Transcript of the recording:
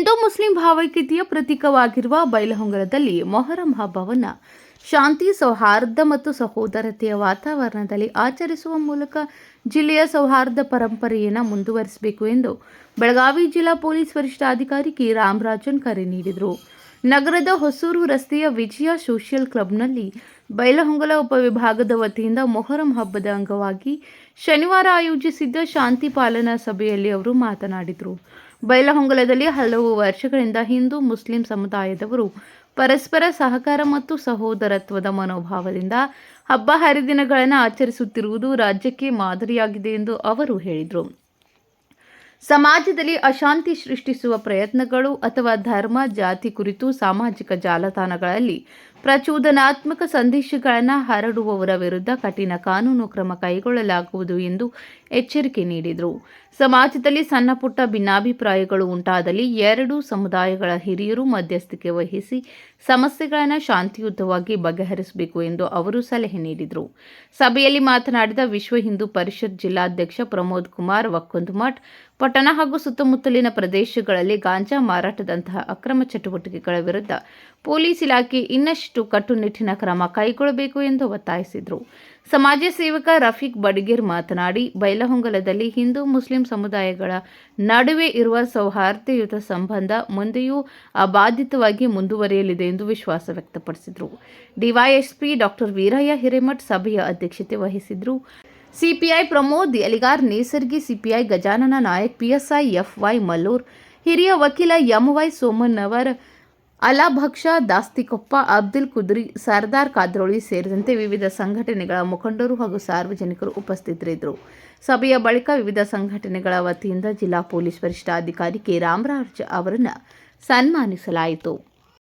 Hindu Muslim ಭಾವೈಕ್ಯತೆಯ ಪ್ರತೀಕವಾಗಿರುವ ಬೈಲಹೊಂಗಲದಲ್ಲಿ Muharram ಹಬ್ಬವನ್ನು ಶಾಂತಿ, ಸೌಹಾರ್ದ ಮತ್ತು ಸಹೋದರತೆಯ ವಾತಾವರಣದಲ್ಲಿ ಆಚರಿಸುವ ಮೂಲಕ ಜಿಲ್ಲೆಯ ಸೌಹಾರ್ದ ಪರಂಪರೆಯನ್ನು ಮುಂದುವರಿಸಬೇಕು ಎಂದು ಬೆಳಗಾವಿ ಜಿಲ್ಲಾ ಪೊಲೀಸ್ ವರಿಷ್ಠಾಧಿಕಾರಿ ಕೆ ರಾಮರಾಜನ್ ಕರೆ ನೀಡಿದರು. ನಗರದ ಹೊಸೂರು ರಸ್ತೆಯ ವಿಜಯ ಸೋಷಿಯಲ್ ಕ್ಲಬ್ನಲ್ಲಿ ಬೈಲಹೊಂಗಲ ಉಪವಿಭಾಗದ ವತಿಯಿಂದ ಮೊಹರಂ ಹಬ್ಬದ ಅಂಗವಾಗಿ ಶನಿವಾರ ಆಯೋಜಿಸಿದ್ದ ಶಾಂತಿ ಪಾಲನಾ ಸಭೆಯಲ್ಲಿ ಅವರು ಮಾತನಾಡಿದರು. ಬೈಲಹೊಂಗಲದಲ್ಲಿ ಹಲವು ವರ್ಷಗಳಿಂದ ಹಿಂದೂ ಮುಸ್ಲಿಂ ಸಮುದಾಯದವರು ಪರಸ್ಪರ ಸಹಕಾರ ಮತ್ತು ಸಹೋದರತ್ವದ ಮನೋಭಾವದಿಂದ ಹಬ್ಬ ಹರಿದಿನಗಳನ್ನು ಆಚರಿಸುತ್ತಿರುವುದು ರಾಜ್ಯಕ್ಕೆ ಮಾದರಿಯಾಗಿದೆ ಎಂದು ಅವರು ಹೇಳಿದರು. ಸಮಾಜದಲ್ಲಿ ಅಶಾಂತಿ ಸೃಷ್ಟಿಸುವ ಪ್ರಯತ್ನಗಳು ಅಥವಾ ಧರ್ಮ, ಜಾತಿ ಕುರಿತು ಸಾಮಾಜಿಕ ಜಾಲತಾಣಗಳಲ್ಲಿ ಪ್ರಚೋದನಾತ್ಮಕ ಸಂದೇಶಗಳನ್ನು ಹರಡುವವರ ವಿರುದ್ಧ ಕಠಿಣ ಕಾನೂನು ಕ್ರಮ ಕೈಗೊಳ್ಳಲಾಗುವುದು ಎಂದು ಎಚ್ಚರಿಕೆ ನೀಡಿದರು. ಸಮಾಜದಲ್ಲಿ ಸಣ್ಣ ಪುಟ್ಟ ಭಿನ್ನಾಭಿಪ್ರಾಯಗಳು ಉಂಟಾದಲ್ಲಿ ಎರಡೂ ಸಮುದಾಯಗಳ ಹಿರಿಯರು ಮಧ್ಯಸ್ಥಿಕೆ ವಹಿಸಿ ಸಮಸ್ಯೆಗಳನ್ನು ಶಾಂತಿಯುತವಾಗಿ ಬಗೆಹರಿಸಬೇಕು ಎಂದು ಅವರು ಸಲಹೆ ನೀಡಿದರು. ಸಭೆಯಲ್ಲಿ ಮಾತನಾಡಿದ ವಿಶ್ವ ಹಿಂದೂ ಪರಿಷತ್ ಜಿಲ್ಲಾಧ್ಯಕ್ಷ ಪ್ರಮೋದ್ ಕುಮಾರ್ ವಕ್ಕಂದುಮಠ್, ಪಟ್ಟಣ ಹಾಗೂ ಸುತ್ತಮುತ್ತಲಿನ ಪ್ರದೇಶಗಳಲ್ಲಿ ಗಾಂಜಾ ಮಾರಾಟದಂತಹ ಅಕ್ರಮ ಚಟುವಟಿಕೆಗಳ ವಿರುದ್ಧ ಪೊಲೀಸ್ ಇಲಾಖೆ ಇನ್ನಷ್ಟು ಕಟ್ಟುನಿಟ್ಟಿನ ಕ್ರಮ ಕೈಗೊಳ್ಳಬೇಕು ಎಂದು ಒತ್ತಾಯಿಸಿದರು. ಸಮಾಜ ಸೇವಕ ರಫೀಕ್ ಬಡಿಗೇರ್ ಮಾತನಾಡಿ, ಬೈಲಹೊಂಗಲದಲ್ಲಿ ಹಿಂದೂ ಮುಸ್ಲಿಂ ಸಮುದಾಯಗಳ ನಡುವೆ ಇರುವ ಸೌಹಾರ್ದಯುತ ಸಂಬಂಧ ಮುಂದೆಯೂ ಅಬಾಧಿತವಾಗಿ ಮುಂದುವರಿಯಲಿದೆ ಎಂದು ವಿಶ್ವಾಸ ವ್ಯಕ್ತಪಡಿಸಿದರು. ಡಿವೈಎಸ್ಪಿ ಡಾಕ್ಟರ್ ವೀರಯ್ಯ ಹಿರೇಮಠ್ ಸಭೆಯ ಅಧ್ಯಕ್ಷತೆ ವಹಿಸಿದರು. CPI Pramod Yaligar Nesargi, CPI Gajanan Nayak, PSI FY Mallur, ಹಿರಿಯ ವಕೀಲ ಎಂವೈ ಸೋಮಣ್ಣವರ್, ಅಲಾಭಕ್ಷ ದಾಸ್ತಿಕೊಪ್ಪ, ಅಬ್ದುಲ್ ಕುದ್ರಿ, ಸರ್ದಾರ್ ಕಾದ್ರೋಳಿ ಸೇರಿದಂತೆ ವಿವಿಧ ಸಂಘಟನೆಗಳ ಮುಖಂಡರು ಹಾಗೂ ಸಾರ್ವಜನಿಕರು ಉಪಸ್ಥಿತರಿದ್ದರು. ಸಭೆಯ ಬಳಿಕ ವಿವಿಧ ಸಂಘಟನೆಗಳ ವತಿಯಿಂದ ಜಿಲ್ಲಾ ಪೊಲೀಸ್ ವರಿಷ್ಠಾಧಿಕಾರಿ ಕೆ ರಾಮರಾಜ್ ಅವರನ್ನು ಸನ್ಮಾನಿಸಲಾಯಿತು.